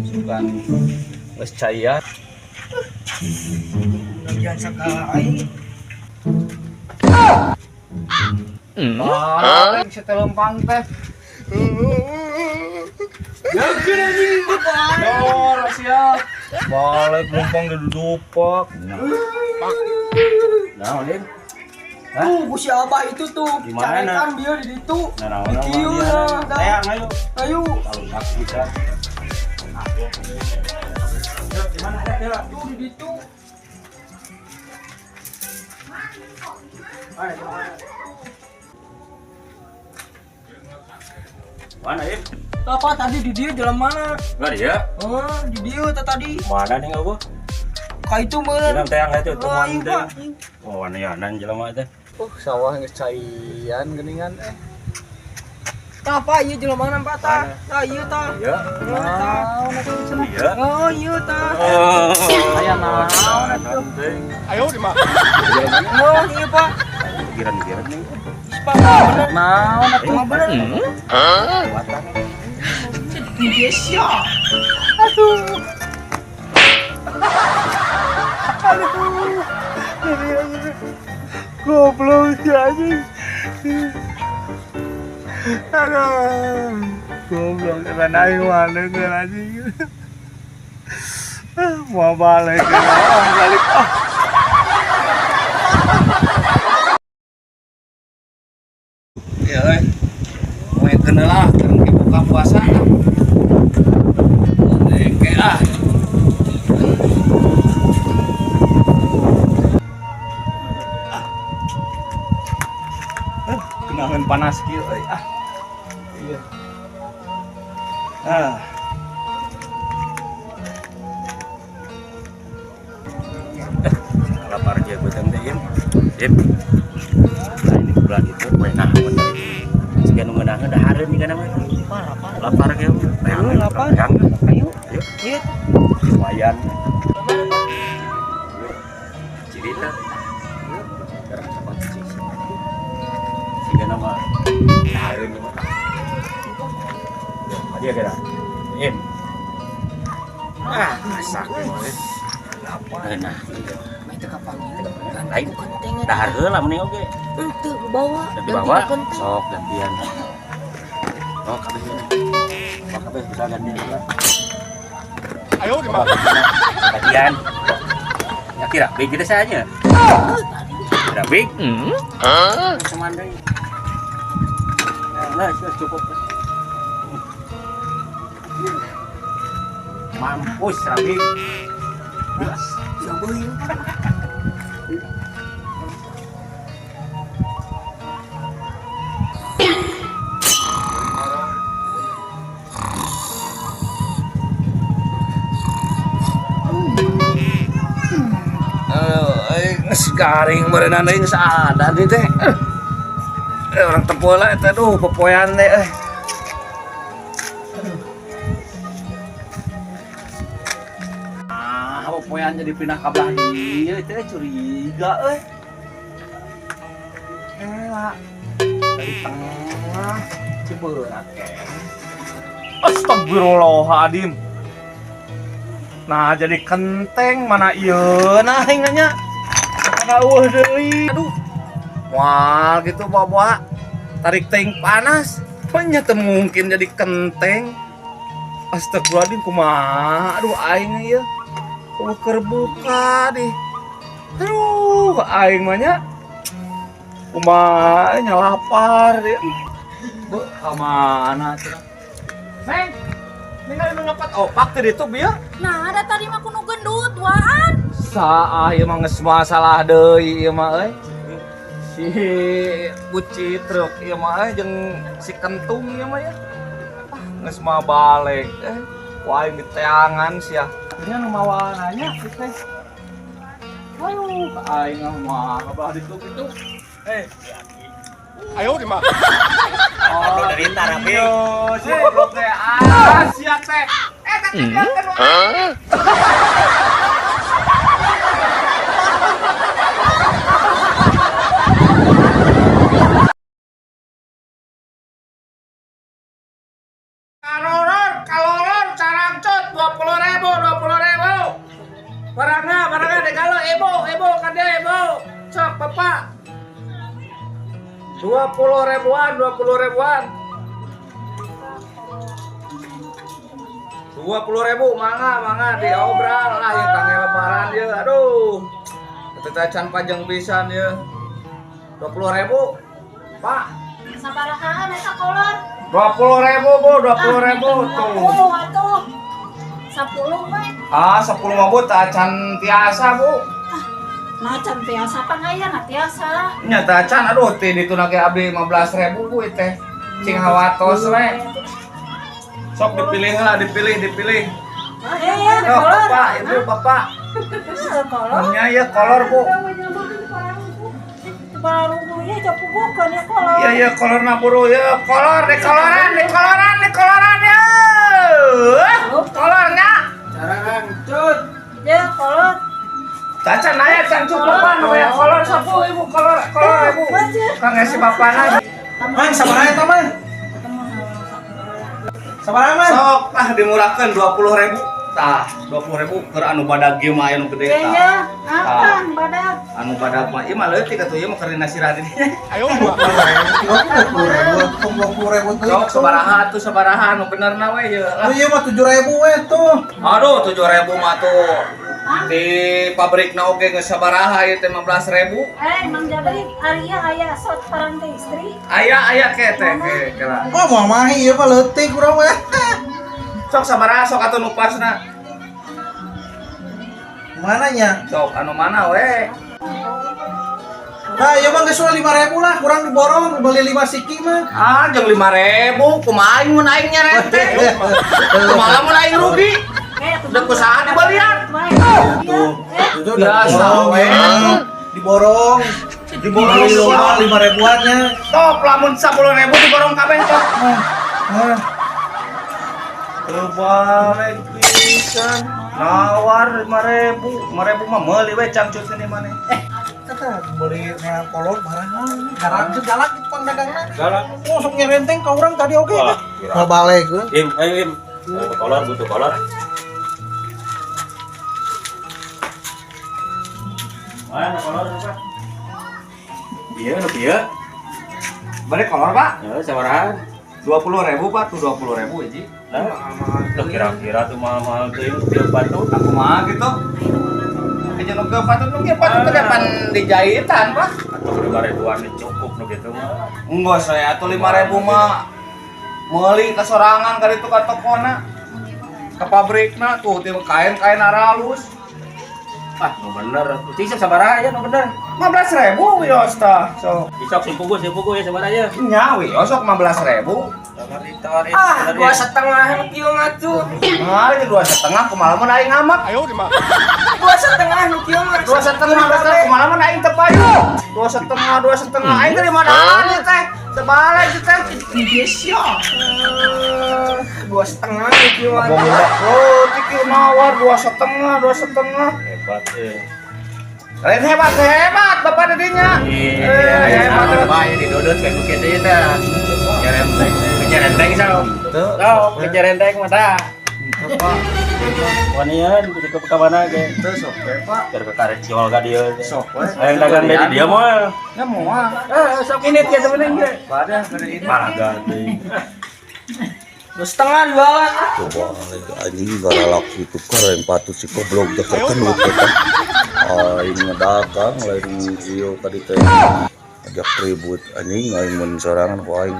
sukan geus caian. Lagian sakali. Paling setelempang teh. Ya kira anjing bapak. Dor siap. Balik lumpang di dudupak. Nah, Lin. Hah? Tuh, si Abah itu tuh. Di mana? Carekan dia di situ. Nah, Di kieu nah. nah. Tayang ayo. Ayo. Kalau tak bisa. Di mana ada dia? Tuh di situ. Mana, Im? Apa tadi di dia jalan mana? Enggak dia. Oh, di dia tadi. Mana nih enggak gua? Ka itu mah. Jalan tayang itu tuh Oh, iya, mandeng. Pak. Oh, wana-wanan jelema teh. Sawah geus caian geuningan teh. Tah apa ieu jalan mana Pak tah? Tah ieu tah. Iya. Iya. Oh, ieu tah. Aya naon atuh? Ayo di mana? Oh, ieu Pak. Giran-giran nih. Pak bener. Naon atuh? Mah bener. Watang. Dia siap. Goblok si anjing. Aduh. Goblok kan aing mana kan anjing. Mau balik kan balik. Ya euy. Moe kenal lah keur dibuka puasa. Oke ah. Kenangan panas kieu euy ah. Iya. Ah. Lapar aja gue tante Im. Nah ini bulan itu gue naon. Sekian ngeunahna dah hareun nih kana mah. Lapar ge. Ayo lapar. Ayo. Ieu. Lumayan. Cerita. Sekarang cepat sih. Siga nama hareun nih mah. Dia kira. Im. Ah, masak mah. Nah, Itu kapan ini? lain dahar heula mending oge. Itu bawa. Dan dibawa sok gantian. Oh, kabeh ini. Oh, kabeh bisa gantian juga. Ayo di mana? Gantian. Ya kira big kita saja. Kira big. Semandai. Nah, sudah cukup. Mampus Rabi. Saboy. Garing merenang deui geus ada nih teh. Orang tempola eta duh popoyan teh popoyan jadi pindah ka belah dieu teh curiga euy. Elah. Dari tengah ciberat ke. Astagfirullahaladzim. Nah jadi kenteng mana ieu nah hinganya. Kauh deui. Aduh. Wah, gitu bawa tarik ting panas. Nya teu mungkin jadi kenteng. Astagfirullahaladzim kumaha. Aduh aing ieu. Keur buka deh. Aduh, aing mah nya. Kumaha nya lapar deh. Beuh, ka mana cenah? Neng, ningali nu nyopat opak teh ditu bieu. Nah, ada tadi mah kuno gendut, waan. Saah ieu mah geus masalah deui ieu mah euy. Si buci truk ieu mah euy jeung si kentung ieu mah ya. Geus mah balik wah ini teangan sia. Nya nu mawananya teh. Aduh, aing mah kabelah ditu kitu. Ayo di mana? Oh, dari Tara, Pi. Si goblok teh. Ah, sia teh. Tapi kan Kaloror, carangcut, 12 barangnya dek kalau ebo kade ebo. Sok Bapak. 20 ribuan. 20.000 mangga diobral lah ya tanggal lebaran ya. Aduh. Tetacan panjang pisan ya. 20.000. Pak. Sabarahaan eta kolor. 20.000 Bu, 20.000 tuh. 10 atuh. 10 we. 10 mah Bu tacan tiasa Bu. Macan tiasa pangayana tiasa. Nya tacan aduh teh ditu na ge abdi 15.000 Bu teh. Cing hawatos we. Sok dipilih lah, dipilih. Ya, Sok Bapak, Ibu, Bapak. kolor. Ya kolor Bu. Baru ya capu bukan ya kolor. Iya kolorna buru ya. Kolor di koloran ya. Kolornya. Jarang cut. Ya kolor. Cacan aya can cukupan we kolor sapu Ibu kolor Ibu. Kang si bapana. Man, sabaraha eta man? Sabaraha man? Sok dimurahkeun 20.000. Tah, 20.000 keur anu badag ge mah anu gede tah. Ya, apa badak? Anu badag mah ieu mah leutik atuh ieu mah keur dinasirah deui. Ayo di makan. 20.000 Sok sabaraha anu benerna we ieu. Oh iya mah 7.000 we tuh. Aduh 7.000 mah tuh. Di pabrikna oge geus sabaraha ieu teh 15.000. Mang Jabri aya sot paranti istri. Aya ke teh kira. Oh mamahi ieu mah leutik urang we. Sok sabaraha sok atuh nu pasna. Mana nya? Sok anu mana we? Nah, ieu mah geus 5.000 lah, kurang diborong beli 5 siki mah. Jeung 5.000 kumaha aing mun aing nyerente. Kumaha mun aing rugi? Udah kusaha dibalian. Tuh. Biasa we. Diborong. Diborong 5.000-an nya. Top lamun 10.000 diborong kabeh top. Nah. Balik pisan. Nawar 5.000 mah meuli we cangcut ini maneh. Kata beli neang kolor barang garang galak di tukang dagangna. Galak. Oh, sok nyerenteng ka urang tadi oge. Mau balik geuh. Im. Kolor butuh kolor. Mana kolor Pak? Iya. Balik kolor, Pak. Ya, sabaraha? 20.000 Pak, tuh 20.000 hiji. Tuh kira-kira tuh mahal tuh yang tiap batu. Aku mah gitu. Aja nu patut nu ge patut teh pan dijahitan, Pak. Atau 5.000-an cukup nu gitu mah. Enggak saya atuh 5.000 mah meuli ka sorangan ka ditu ka tokona. Ka pabrikna tuh teh kain halus. Nu bener. Tisuk sabaraha ya nu bener. 15.000 wios tah. So, Isok simpugu ya sabaraha ya. nya wios sok 15.000. Tawarin. 2,5 kieu ngatu. Nah, ini 2,5 kumaha mun aing ngamak. Ayo di makan. 2,5 kieu mah. 2,5 betul kumaha mun aing teu payu. 2,5 aing teh mana anu teh? Tebalai teh. Indonesia. 2,5 kieu mah. Oh, tikir mawar 2,5. Hebat ya. Lain hebat bapak dedinya. Hebat bae di dodot kayak begitu ya tah. Nyerenteng sao. Tau, nyerenteng mah tah. Wanian kudu ke mana ge. Teu sok we, Pak. Keur ke karet ciol ka dieu. Sok we. Hayang dagang dari dia mah. Ya moal. Sok ini kieu temenin ge. Pada kada ini. Palagan deui. 2,5 jualan. Coba anjing galak itu keren patut si goblok teh kendut eta. Aing ngadagang lain ieu ka dieu teh. Ajak ribut anjing aing mun sorangan ku aing